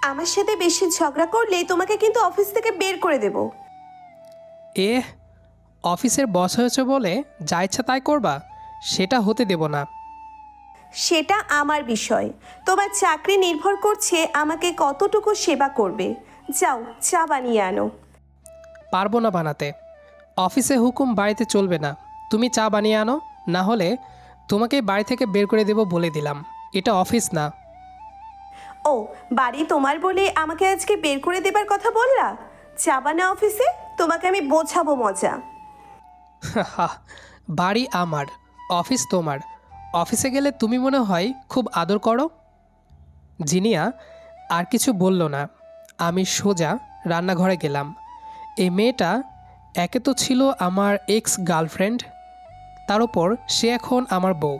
আমার সাথে বেশি ঝগড়া করলে তোমাকে কিন্তু অফিস থেকে বের করে দেব। অফিসের বস হয়েছে বলে যা ইচ্ছা তাই করবা, সেটা হতে দেব না। সেটা আমার বিষয়। তোমার চাকরি নির্ভর করছে আমাকে কতটুকু সেবা করবে। যাও, চা বানিয়ে আনো। পারবো না বানাতে। অফিসে হুকুম বাড়িতে চলবে না। তুমি চা বানিয়ে আনো, না হলে তোমাকে বাড়ি থেকে বের করে দেব বলে দিলাম। এটা অফিস না। ও, বাড়ি তোমার বলে আমাকে আজকে বের করে দেবার কথা বললা? যাবা না অফিসে? তোমাকে আমি বোঝাবো মজা। বাড়ি আমার, অফিস তোমার। অফিসে গেলে তুমি মনে হয় খুব আদর করো। জিনিয়া আর কিছু বলল না। আমি সোজা রান্নাঘরে গেলাম। এই মেয়েটা একে তো ছিল আমার এক্স গার্লফ্রেন্ড, তার ওপর সে এখন আমার বউ।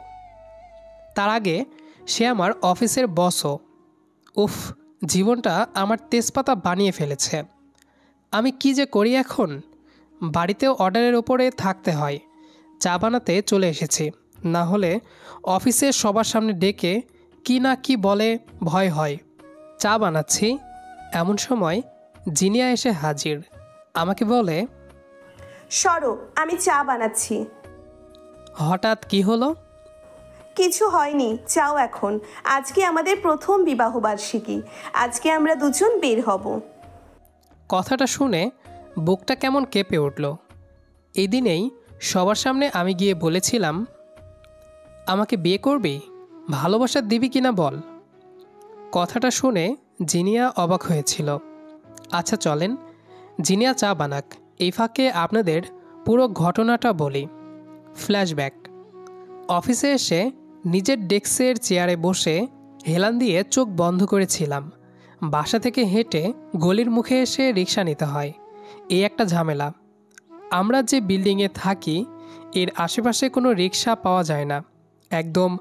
তার আগে সে আমার অফিসের বসও। উফ, জীবনটা আমার তেজপাতা বানিয়ে ফেলেছে। আমি কি যে করি এখন। বাড়িতেও অর্ডারের ওপরে থাকতে হয়। চা বানাতে চলে এসেছি, না হলে অফিসে সবার সামনে ডেকে কি না কি বলে ভয় হয়। চা বানাচ্ছি, এমন সময় জিনিয়া এসে হাজির। আমাকে বলে, সরো, আমি চা বানাচ্ছি। হঠাৎ কি হলো? কিছু হয়নি, চাও এখন। আজকে আমাদের প্রথম বিবাহবার্ষিকী। আজকে আমরা দুজন বের হব। কথাটা শুনে বুকটা কেমন কেঁপে উঠল। এই দিনেই সবার সামনে আমি গিয়ে বলেছিলাম, আমাকে বিয়ে করবি, ভালোবাসা দিবি কিনা বল। কথাটা শুনে জিনিয়া অবাক হয়েছিল। আচ্ছা চলেন, জিনিয়া চা বানাক, এই ফাঁকে আপনাদের পুরো ঘটনাটা বলি। ফ্ল্যাশব্যাক। অফিসে এসে নিজের ডেস্কের চেয়ারে বসে হেলান দিয়ে চোখ বন্ধ করেছিলাম। বাসা থেকে হেঁটে গলির মুখে এসে রিক্সা নিতে হয়, এই একটা ঝামেলা। আমরা যে বিল্ডিংয়ে থাকি এর আশেপাশে কোনো রিক্সা পাওয়া যায় না। একদম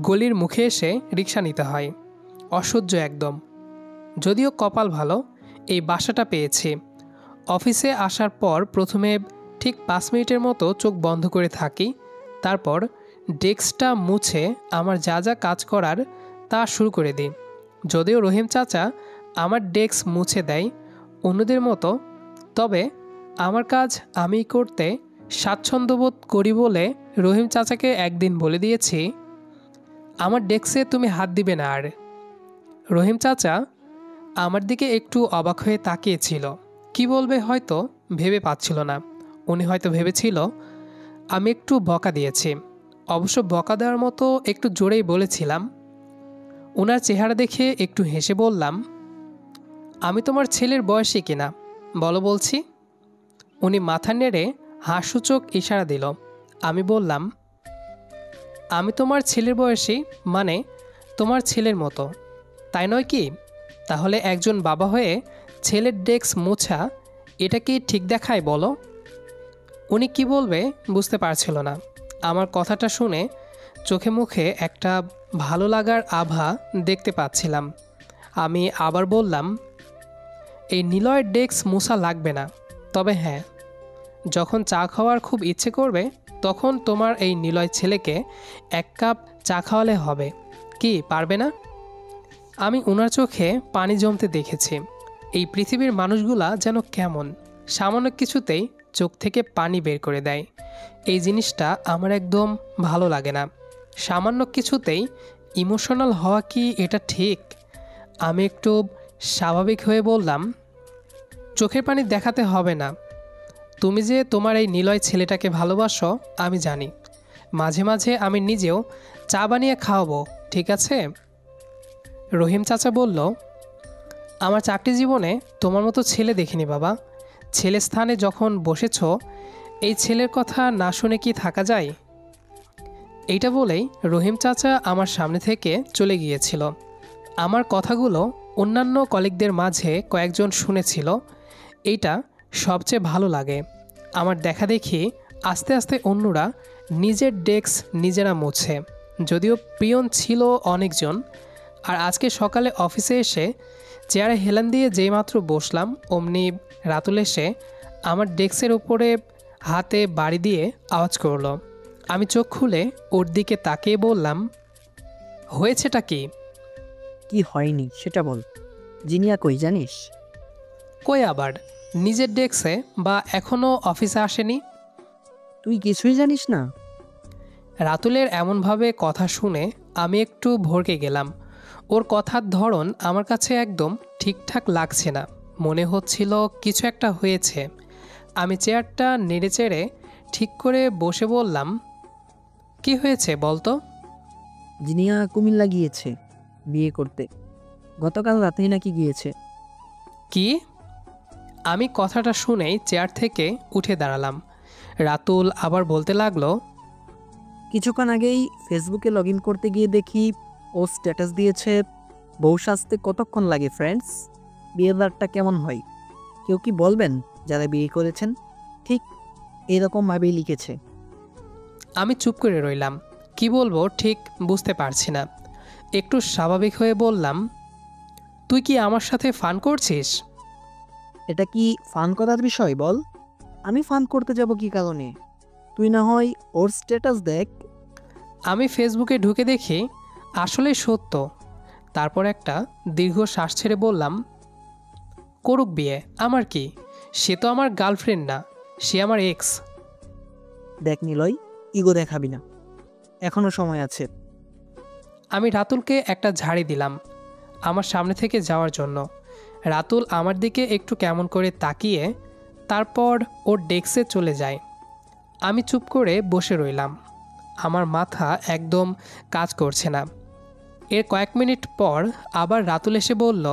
গলির মুখে এসে রিক্সা নিতে হয়। অসহ্য একদম। যদিও কপাল ভালো, এই বাসাটা পেয়েছি। অফিসে আসার পর প্রথমে ঠিক 5 মিনিটের মতো চোখ বন্ধ করে থাকি। তারপর ডেস্কটা মুছে আমার যা যা কাজ করার তা শুরু করে দিই। যদিও রহিম চাচা আমার ডেস্ক মুছে দেয় অন্যদের মতো, তবে আমার কাজ আমি করতে স্বাচ্ছন্দ্যবোধ করি বলে রহিম চাচাকে একদিন বলে দিয়েছি, আমার ডেস্কে তুমি হাত দিবে না আর। রহিম চাচা আমার দিকে একটু অবাক হয়ে তাকিয়েছিল। কি বলবে হয়তো ভেবে পাচ্ছিল না। উনি হয়তো ভেবেছিল আমি একটু বকা দিয়েছি। অবশ্য বকা দেওয়ার মতো একটু জোরেই বলেছিলাম। ওনার চেহারা দেখে একটু হেসে বললাম, আমি তোমার ছেলের বয়সী কিনা বলো বলছি। উনি মাথা নেড়ে হাসসূচক ইশারা দিল। আমি বললাম, আমি তোমার ছেলের বয়সী, মানে তোমার ছেলের মতো, তাই নয় কি? তাহলে একজন বাবা হয়ে ছেলের ডেস্ক মোছা, এটা কি ঠিক দেখায় বলো? উনি কি বলবে বুঝতে পারছিল না। আমার কথাটা শুনে চোখে মুখে একটা ভালো লাগার আভা দেখতে পাচ্ছিলাম। আমি আবার বললাম, এই নিলয়ের ডেস্ক মোছা লাগবে না, তবে হ্যাঁ, যখন চা খাওয়ার খুব ইচ্ছে করবে তখন তোমার এই নিলয় ছেলেকে 1 কাপ চা খাওয়ালে হবে। কি পারবে না? আমি ওনার চোখে পানি জমতে দেখেছি। এই পৃথিবীর মানুষগুলা যেন কেমন, সামান্য কিছুতেই চোখ থেকে পানি বের করে দেয়। এই জিনিসটা আমার একদম ভালো লাগে না। সামান্য কিছুতেই ইমোশনাল হওয়া কি এটা ঠিক? আমি একটু স্বাভাবিক হয়ে বললাম, চোখের পানি দেখাতে হবে না। তুমি যে তোমার এই নিলয় ছেলেটাকে ভালোবাসো আমি জানি। মাঝে মাঝে আমি নিজেও চা বানিয়ে খাওয়াবো, ঠিক আছে? রহিম চাচা বলল, আমার চাকরি জীবনে তোমার মতো ছেলে দেখিনি বাবা। ছেলের স্থানে যখন বসেছ, এই ছেলের কথা না শুনে কি থাকা যায়? এইটা বলেই রহিম চাচা আমার সামনে থেকে চলে গিয়েছিল। আমার কথাগুলো অন্যান্য কলিগদের মাঝে কয়েকজন শুনেছিল। এইটা সবচেয়ে ভালো লাগে। আমার দেখা দেখি আস্তে আস্তে অন্যরা নিজের ডেস্ক নিজেরা মোছে। যদিও পিয়ন ছিল অনেকজন। আর আজকে সকালে অফিসে এসে চেয়ারে হেলান দিয়ে যেইমাত্র বসলাম, অমনি রাতুল এসে আমার ডেস্কের উপরে হাতে বাড়ি দিয়ে আওয়াজ করলো। আমি চোখ খুলে ওর দিকে তাকিয়ে বললাম, হয়েছেটা কি? কি হয়নি সেটা বল। জিনিয়া কই জানিস? কই আবার, নিজের ডেস্কে বা এখনও অফিসে আসেনি। তুই কিছুই জানিস না? রাতুলের এমনভাবে কথা শুনে আমি একটু ভড়কে গেলাম। ওর কথার ধরন আমার কাছে একদম ঠিকঠাক লাগছে না, মনে হচ্ছিল কিছু একটা হয়েছে। আমি চেয়ারটা নেড়েচেড়ে ঠিক করে বসে বললাম, কি হয়েছে বলতো? জিনিয়া কুমিল্লা গিয়েছে বিয়ে করতে। গতকাল রাতেই নাকি গিয়েছে। কি? আমি কথাটা শুনেই চেয়ার থেকে উঠে দাঁড়ালাম। রাতুল আবার বলতে লাগলো, কিছুক্ষণ আগেই ফেসবুকে লগ ইন করতে গিয়ে দেখি ও স্ট্যাটাস দিয়েছে, বউ সাজতে কতক্ষণ লাগে ফ্রেন্ডস, বিয়ের রাতটা কেমন হয়, কেউ কি বলবেন যারা বিয়ে করেছেন? ঠিক এরকমভাবেই লিখেছে। আমি চুপ করে রইলাম। কি বলবো ঠিক বুঝতে পারছি না। একটু স্বাভাবিক হয়ে বললাম, তুই কি আমার সাথে ফান করছিস? এটা কি ফান করার বিষয় বল? আমি ফান করতে যাব কি কারণে? তুই না হয় ওর স্ট্যাটাস দেখ। আমি ফেসবুকে ঢুকে দেখি আসলে সত্য। তারপর একটা দীর্ঘ শ্বাস ছেড়ে বললাম, করুক বিয়ে, আমার কি? সে তো আমার গার্লফ্রেন্ড না, সে আমার এক্স। দেখ নিলয়, ইগো দেখাবি না, এখনো সময় আছে। আমি রাতুলকে একটা ঝাড়ি দিলাম আমার সামনে থেকে যাওয়ার জন্য। রাতুল আমার দিকে একটু কেমন করে তাকিয়ে তারপর ওর ডেস্কে চলে যায়। আমি চুপ করে বসে রইলাম। আমার মাথা একদম কাজ করছে না। এর কয়েক মিনিট পর আবার রাতুল এসে বলল,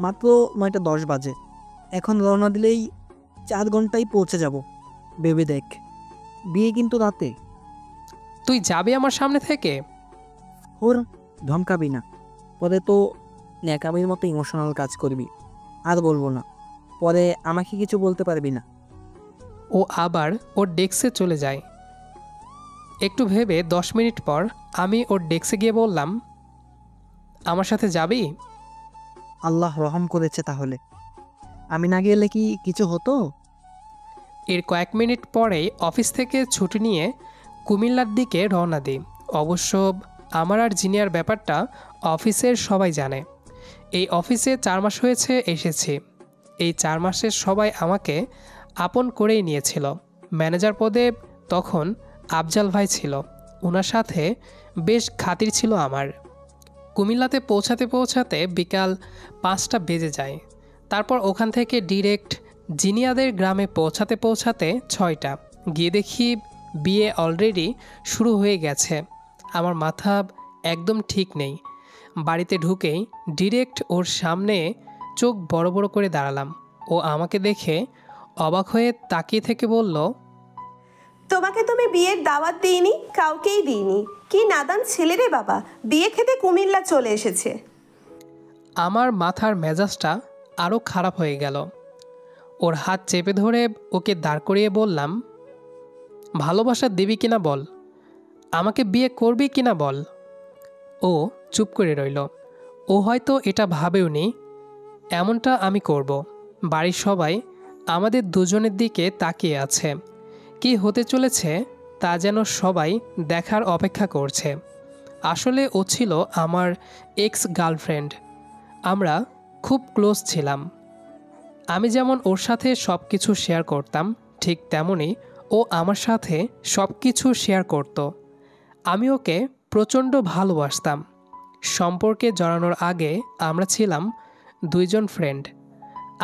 মাত্র 9:10 বাজে, এখন রওনা দিলেই 4 ঘন্টায় পৌঁছে যাব। ভেবে দেখ, বিয়ে কিন্তু রাতে। তুই যাবি আমার সামনে থেকে? হোর, ধমকাবি না, পরে তো ন্যাকামির মতো ইমোশনাল কাজ করবি। আর বলবো না, পরে আমাকে কিছু বলতে পারবি না। ও আবার ওর ডেস্কে চলে যায়। একটু ভেবে 10 মিনিট পর আমি ওর ডেস্কে গিয়ে বললাম, আমার সাথে যাবি? আল্লাহ রহম করেছে তাহলে। আমি না গেলে কি কিছু হতো? এর কয়েক মিনিট পরেই অফিস থেকে ছুটি নিয়ে কুমিল্লার দিকে রওনা দিই। অবশ্য আমার আর জিনিয়ার ব্যাপারটা অফিসের সবাই জানে। এই অফিসে 4 মাস হয়েছে এসেছি। এই 4 মাসে সবাই আমাকে আপন করেই নিয়েছিল। ম্যানেজার পদে তখন আফজাল ভাই ছিল, ওনার সাথে বেশ খাতির ছিল আমার। কুমিল্লাতে পৌঁছাতে পৌঁছাতে বিকাল 5টা বেজে যায়। তারপর ওখান থেকে ডিরেক্ট জিনিয়াদের গ্রামে পৌঁছাতে পৌঁছাতে 6টা। গিয়ে দেখি বিয়ে অলরেডি শুরু হয়ে গেছে। আমার মাথা একদম ঠিক নেই। বাড়িতে ঢুকেই ডিরেক্ট ওর সামনে চোখ বড় বড় করে দাঁড়ালাম। ও আমাকে দেখে অবাক হয়ে তাকিয়ে থেকে বলল, তোমাকে তুমি বিয়ের দাওয়াত দিইনি, কাউকেই দিইনি। কি নাদান ছেলে রে বাবা, বিয়ে খেতে কুমিল্লা চলে এসেছে। আমার মাথার মেজাজটা আরও খারাপ হয়ে গেল। ওর হাত চেপে ধরে ওকে দাঁড় করিয়ে বললাম, ভালোবাসা দিবি কিনা বল, আমাকে বিয়ে করবি কিনা বল। ও চুপ করে রইল। ও হয়তো এটা ভাবেওনি এমনটা আমি করব। বাড়ির সবাই আমাদের দুজনের দিকে তাকিয়ে আছে। কি হতে চলেছে তা যেন সবাই দেখার অপেক্ষা করছে। আসলে ও ছিল আমার এক্স গার্লফ্রেন্ড। আমরা খুব ক্লোজ ছিলাম। আমি যেমন ওর সাথে সব কিছু শেয়ার করতাম, ঠিক তেমনই ও আমার সাথে সব কিছু শেয়ার করত। আমি ওকে প্রচণ্ড ভালোবাসতাম। সম্পর্কে জড়ানোর আগে আমরা ছিলাম দুইজন ফ্রেন্ড।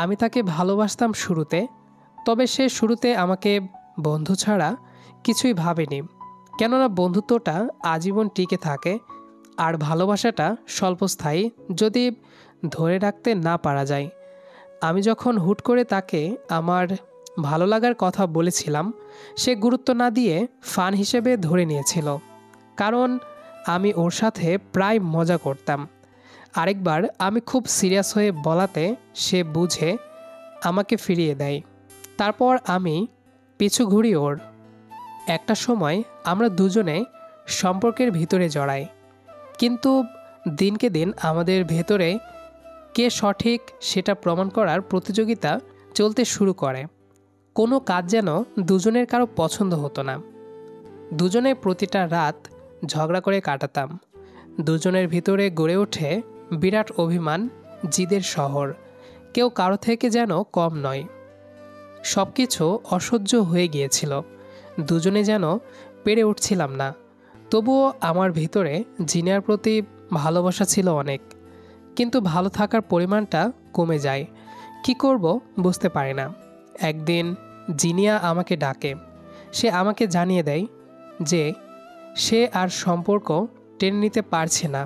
আমি তাকে ভালোবাসতাম শুরুতে, তবে সে শুরুতে আমাকে বন্ধু ছাড়া কিছুই ভাবেনি। কেননা বন্ধুত্বটা আজীবন টিকে থাকে আর ভালোবাসাটা স্বল্পস্থায়ী যদি ধরে রাখতে না পারা যায়। আমি যখন হুট করে তাকে আমার ভালো লাগার কথা বলেছিলাম, সে গুরুত্ব না দিয়ে ফান হিসেবে ধরে নিয়েছিল। কারণ আমি ওর সাথে প্রায় মজা করতাম। আরেকবার আমি খুব সিরিয়াস হয়ে বলাতে সে বুঝে আমাকে ফিরিয়ে দেয়। তারপর আমি পিছু ঘুরি ওর। একটা সময় আমরা দুজনে সম্পর্কের ভিতরে জড়াই। কিন্তু দিনকে দিন আমাদের ভেতরে কে সঠিক সেটা প্রমাণ করার প্রতিযোগিতা চলতে শুরু করে। কোনো কাজ যেন দুজনের কারো পছন্দ হতো না। দুজনে প্রতিটা রাত ঝগড়া করে কাটাতাম। দুজনের ভিতরে গড়ে ওঠে বিরাট অভিমান, জিদের শহর, কেউ কারো থেকে যেন কম নয়। সব কিছু অসহ্য হয়ে গিয়েছিল, দুজনে যেন পেরে উঠছিলাম না। তবুও আমার ভিতরে জিনিয়ার প্রতি ভালোবাসা ছিল অনেক, কিন্তু ভালো থাকার পরিমাণটা কমে যায়। কি করব বুঝতে পারি না। একদিন জিনিয়া আমাকে ডাকে। সে আমাকে জানিয়ে দেয় যে সে আর সম্পর্ক টেনে নিতে পারছে না,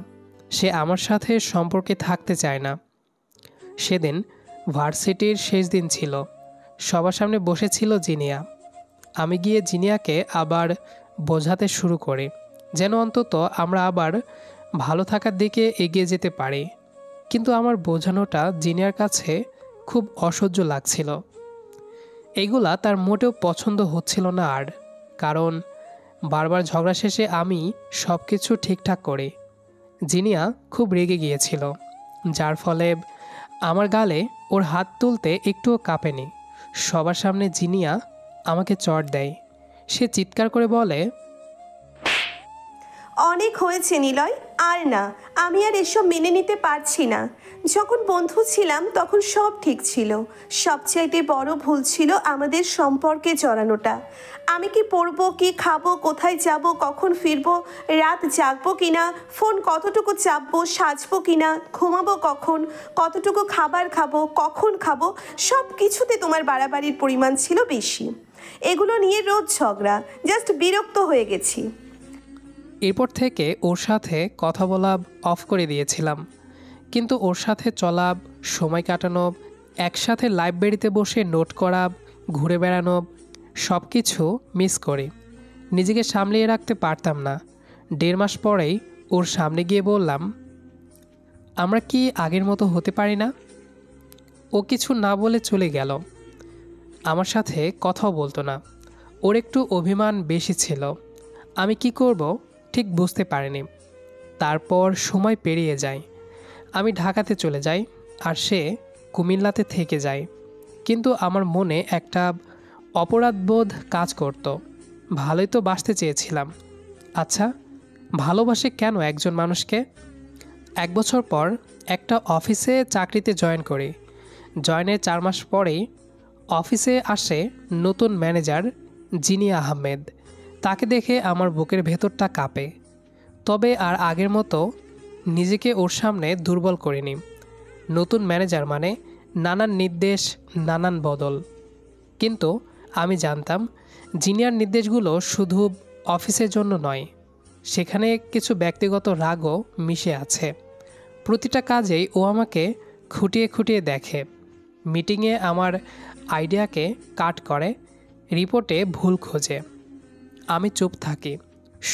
সে আমার সাথে সম্পর্কে থাকতে চায় না। সেদিন ভার্সিটির শেষ দিন ছিল, সবার সামনে বসেছিল জিনিয়া। আমি গিয়ে জিনিয়াকে আবার বোঝাতে শুরু করি যেন অন্তত আমরা আবার ভালো থাকার দিকে এগিয়ে যেতে পারি। কিন্তু আমার বোঝানোটা জিনিয়ার কাছে খুব অসহ্য লাগছিল। এগুলা তার মোটেও পছন্দ হচ্ছিল না আর, কারণ বারবার ঝগড়া শেষে আমি সব কিছু ঠিকঠাক করি। জিনিয়া খুব রেগে গিয়েছিল, যার ফলে আমার গালে ওর হাত তুলতে একটুও কাঁপেনি। সবার সামনে জিনিয়া আমাকে চড় দেয়। সে চিৎকার করে বলে, অনেক হয়েছে নিলয়, আর না, আমি আর এসব মেনে নিতে পারছি না। যখন বন্ধু ছিলাম তখন সব ঠিক ছিল। সবচাইতে বড় ভুল ছিল আমাদের সম্পর্কে জড়ানোটা। আমি কি পড়বো, কি খাবো, কোথায় যাব, কখন ফিরবো, রাত জাগবো কিনা, ফোন কতটুকু চাপবো, সাজবো কিনা, ঘুমাবো কখন, কতটুকু খাবার খাবো, কখন খাবো, সব কিছুতে তোমার বাড়াবাড়ির পরিমাণ ছিল বেশি। এগুলো নিয়ে রোজ ঝগড়া, জাস্ট বিরক্ত হয়ে গেছি। এরপর থেকে ওর সাথে কথা বলা অফ করে দিয়েছিলাম। কিন্তু ওর সাথে চলা, সময় কাটানো, একসাথে লাইব্রেরিতে বসে নোট করা, ঘুরে বেড়ানো, সব কিছু মিস করি। নিজেকে সামলিয়ে রাখতে পারতাম না। 1.5 মাস পরেই ওর সামনে গিয়ে বললাম, আমরা কি আগের মতো হতে পারি না? ও কিছু না বলে চলে গেল। আমার সাথে কথাও বলতো না। ওর একটু অভিমান বেশি ছিল। আমি কি করব ঠিক বুঝতে পারিনি। তারপর সময় পেরিয়ে যায়। আমি ঢাকাতে চলে যাই আর সে কুমিল্লাতে থেকে যায়। কিন্তু আমার মনে একটা অপরাধবোধ কাজ করত। ভালোই তো বাসতে চেয়েছিলাম। আচ্ছা, ভালোবাসে কেন একজন মানুষকে? 1 বছর পর একটা অফিসে চাকরিতে জয়েন করি। জয়েনের 4 মাস পরেই অফিসে আসে নতুন ম্যানেজার জিনিয়া আহমেদ। তাকে দেখে আমার বুকের ভেতরটা কাঁপে। তবে আর আগের মতো নিজেকে ওর সামনে দুর্বল করিনি। নতুন ম্যানেজার মানে নানান নির্দেশ, নানান বদল। কিন্তু আমি জানতাম জিনিয়ার নির্দেশগুলো শুধু অফিসের জন্য নয়, সেখানে কিছু ব্যক্তিগত রাগও মিশে আছে। প্রতিটা কাজেই ও আমাকে খুঁটিয়ে খুঁটিয়ে দেখে। মিটিংয়ে আমার আইডিয়াকে কাট করে, রিপোর্টে ভুল খোঁজে। আমি চুপ থাকি।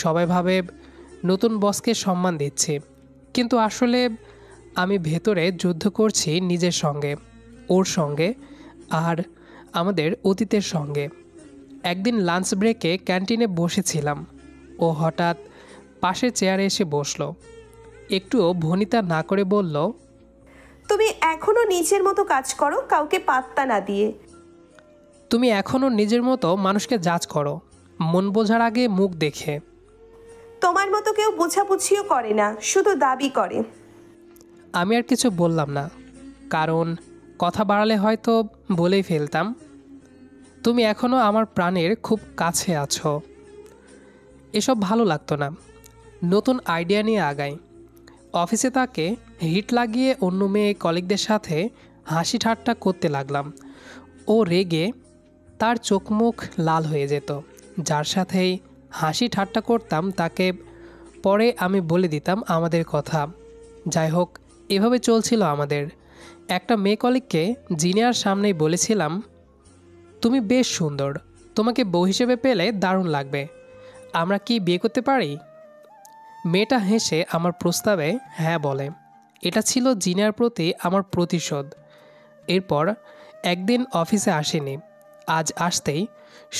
সবাই ভাবে নতুন বসকে সম্মান দিচ্ছি, কিন্তু আসলে আমি ভেতরে যুদ্ধ করছি নিজের সঙ্গে, ওর সঙ্গে আর আমাদের অতীতের সঙ্গে। একদিন লাঞ্চ ব্রেকে ক্যান্টিনে বসেছিলাম। ও হঠাৎ পাশের চেয়ারে এসে বসলো। একটুও ভনিতা না করে বলল, তুমি এখনো নিজের মতো কাজ করো, কাউকে পাত্তা না দিয়ে। তুমি এখনও নিজের মতো মানুষকে জাজ করো, মন বোঝার আগে মুখ দেখে। তোমার মতো কেউ বোঝাবুঝিও করে না, শুধু দাবি করে। আমি আর কিছু বললাম না, কারণ কথা বাড়ালে হয়তো বলেই ফেলতাম, তুমি এখনও আমার প্রাণের খুব কাছে আছো। এসব ভালো লাগতো না। নতুন আইডিয়া নিয়ে আগাই। অফিসে তাকে হিট লাগিয়ে অন্য মেয়ে কলিগদের সাথে হাসি ঠাট্টা করতে লাগলাম। ও রেগে তার চোখ মুখ লাল হয়ে যেত। যার সাথেই হাসি ঠাট্টা করতাম তাকে পরে আমি বলে দিতাম আমাদের কথা। যাই হোক, এভাবে চলছিল আমাদের। একটা মেয়ে কলিগকে জিনিয়ার সামনেই বলেছিলাম, তুমি বেশ সুন্দর, তোমাকে বউ হিসেবে পেলে দারুণ লাগবে, আমরা কি বিয়ে করতে পারি? মেয়েটা হেসে আমার প্রস্তাবে হ্যাঁ বলে। এটা ছিল জিনিয়ার প্রতি আমার প্রতিশোধ। এরপর একদিন অফিসে আসেনি। আজ আসতেই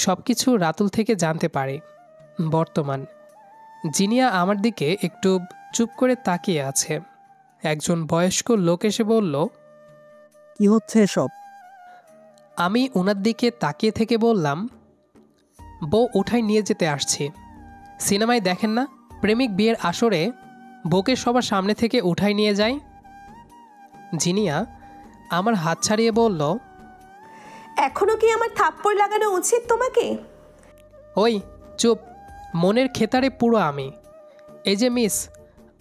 সব কিছু রাতুল থেকে জানতে পারি। বর্তমান জিনিয়া আমার দিকে একটু চুপ করে তাকিয়ে আছে। একজন বয়স্ক লোক এসে বলল, কি হচ্ছে এসব? আমি ওনার দিকে তাকিয়ে থেকে বললাম, বউ উঠাই নিয়ে যেতে আসছি। সিনেমায় দেখেন না, প্রেমিক বিয়ের আসরে বউকে সবার সামনে থেকে উঠাই নিয়ে যায়। জিনিয়া আমার হাত ছাড়িয়ে বলল, এখনো কি আমার থাপ্পড় লাগানো উচিত তোমাকে? ওই চুপ, মনের খেতারে পুরো আমি। এই যে মিস,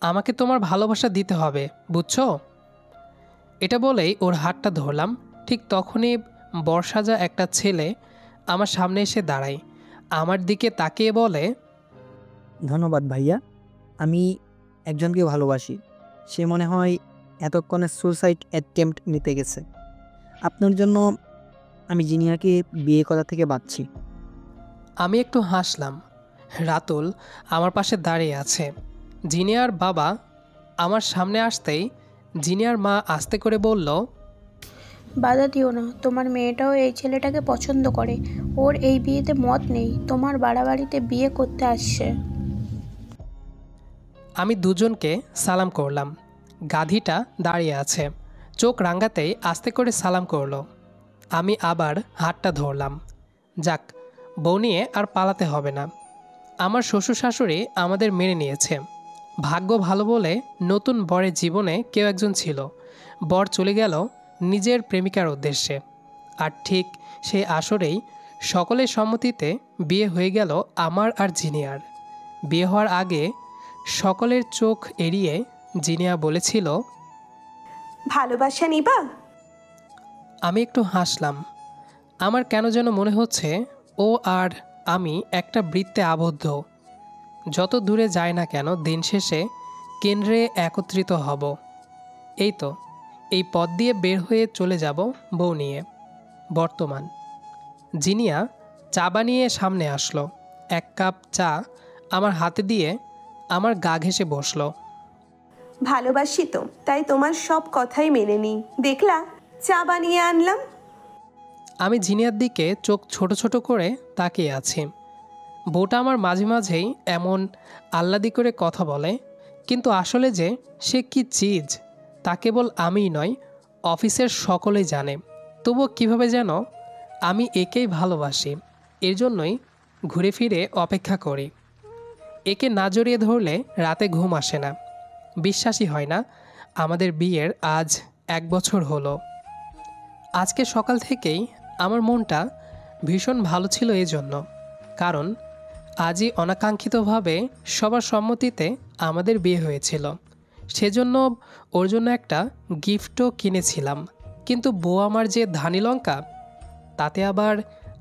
আমাকে তোমার ভালোবাসা দিতে হবে, বুঝছো? এটা বলেই ওর হাতটা ধরলাম। ঠিক তখনই বর্ষাজা একটা ছেলে আমার সামনে এসে দাঁড়ায়, আমার দিকে তাকিয়ে বলে, ধন্যবাদ ভাইয়া, আমি একজনকে ভালোবাসি। সে মনে হয় এতক্ষণে সুসাইড অ্যাটেম্প্ট নিতে গেছে। আপনার জন্য আমি জিনিয়াকে বিয়ে করা থেকে বাঁচছি। আমি একটু হাসলাম। রাতুল আমার পাশে দাঁড়িয়ে আছে। জিনিয়ার বাবা আমার সামনে আসতেই জিনিয়ার মা আস্তে করে বলল, বাধা দিও না, তোমার মেয়েটাও এই ছেলেটাকে পছন্দ করে, ওর এই বিয়েতে মত নেই, তোমার বাড়াবাড়িতে বিয়ে করতে আসছে। আমি দুজনকে সালাম করলাম। গাধীটা দাঁড়িয়ে আছে, চোখ রাঙাতেই আস্তে করে সালাম করলো। আমি আবার হাতটা ধরলাম। যাক, বউ নিয়ে আর পালাতে হবে না। আমার শ্বশুর শাশুড়ি আমাদের মেনে নিয়েছে। ভাগ্য ভালো বলে নতুন বরের জীবনে কেউ একজন ছিল। বর চলে গেল নিজের প্রেমিকার উদ্দেশ্যে। আর ঠিক সেই আসরেই সকলের সম্মতিতে বিয়ে হয়ে গেল আমার আর জিনিয়ার। বিয়ে হওয়ার আগে সকলের চোখ এড়িয়ে জিনিয়া বলেছিল, ভালোবাসা নিবা? আমি একটু হাসলাম। আমার কেন যেন মনে হচ্ছে ও আর আমি একটা বৃত্তে আবদ্ধ। যত দূরে যায় না কেন, দিন শেষে কেন্দ্রে একত্রিত হব। এই তো, এই পথ দিয়ে বের হয়ে চলে যাব বউ নিয়ে। বর্তমান। জিনিয়া চা বানিয়ে সামনে আসলো। এক কাপ চা আমার হাতে দিয়ে আমার গা ঘেঁষে বসলো। ভালোবাসি তো, তাই তোমার সব কথাই মেনে নিই। দেখলা, চা বানিয়ে আনলাম। আমি জিনিয়ার দিকে চোখ ছোট ছোট করে তাকিয়ে আছি। বউটা আমার মাঝে মাঝেই এমন আহ্লাদি করে কথা বলে, কিন্তু আসলে যে সে কি চিজ তা কেবল আমিই নয়, অফিসের সকলেই জানে। তবুও কীভাবে যেন আমি একেই ভালোবাসি। এর জন্যই ঘুরে ফিরে অপেক্ষা করি। একে না জড়িয়ে ধরলে রাতে ঘুম আসে না। বিশ্বাসই হয় না আমাদের বিয়ের আজ 1 বছর হলো। আজকে সকাল থেকেই আমার মনটা ভীষণ ভালো ছিল এই জন্য, কারণ আজই অনাকাঙ্ক্ষিতভাবে সবার সম্মতিতে আমাদের বিয়ে হয়েছিল। সেজন্য ওর জন্য একটা গিফটও কিনেছিলাম। কিন্তু বউ আমার যে ধানি লঙ্কা, তাতে আবার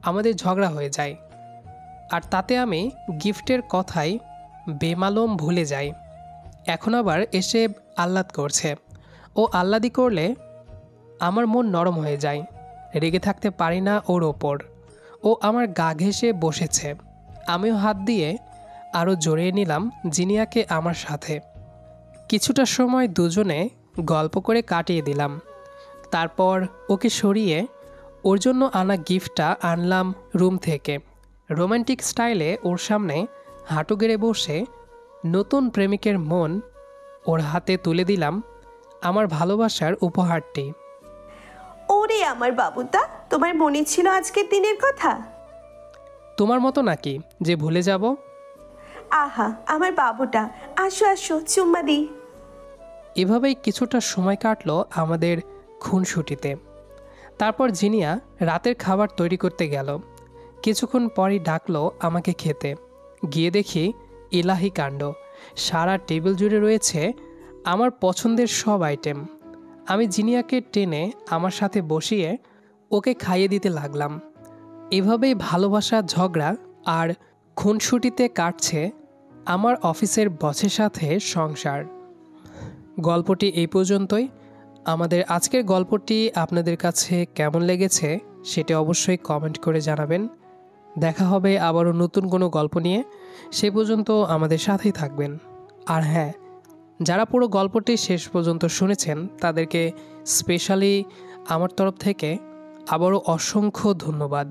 আমাদের ঝগড়া হয়ে যায়। আর তাতে আমি গিফটের কথাই বেমালুম ভুলে যাই। এখন আবার এসে আহ্লাদ করছে। ও আহ্লাদি করলে আমার মন নরম হয়ে যায়। রেগে থাকতে পারি না ওর ওপর। ও আমার গা ঘেঁষে বসেছে। আমিও হাত দিয়ে আরও জড়িয়ে নিলাম জিনিয়াকে আমার সাথে। কিছুটা সময় দুজনে গল্প করে কাটিয়ে দিলাম। তারপর ওকে সরিয়ে ওর জন্য আনা গিফটটা আনলাম রুম থেকে। রোমান্টিক স্টাইলে ওর সামনে হাঁটু গেড়ে বসে নতুন প্রেমিকের মন ওর হাতে তুলে দিলাম আমার ভালোবাসার উপহারটি। ওরে আমার বাবুটা, তোমার মনে ছিল আজকের দিনের কথা? তোমার মতো নাকি যে ভুলে যাব? আহা, আমার বাবুটা, আসো আসো, চুম্মা দিই। এভাবেই কিছুটা সময় কাটলো আমাদের খুনসুটিতে। তারপর জিনিয়া রাতের খাবার তৈরি করতে গেল। কিছুক্ষণ পরই ডাকলো আমাকে খেতে। গিয়ে দেখি ইলাহি কাণ্ড, সারা টেবিল জুড়ে রয়েছে আমার পছন্দের সব আইটেম। আমি জিনিয়াকে টেনে আমার সাথে বসিয়ে ওকে খাইয়ে দিতে লাগলাম। এভাবেই ভালোবাসা, ঝগড়া আর খুনসুটিতে কাটছে আমার অফিসের বসের সাথে সংসার। গল্পটি এই পর্যন্তই। আমাদের আজকের গল্পটি আপনাদের কাছে কেমন লেগেছে সেটা অবশ্যই কমেন্ট করে জানাবেন। দেখা হবে আবারও নতুন কোনো গল্প নিয়ে। সে পর্যন্ত আমাদের সাথেই থাকবেন। আর হ্যাঁ, যারা পুরো গল্পটি শেষ পর্যন্ত শুনেছেন তাদেরকে স্পেশালি আমার তরফ থেকে আবারও অসংখ্য ধন্যবাদ।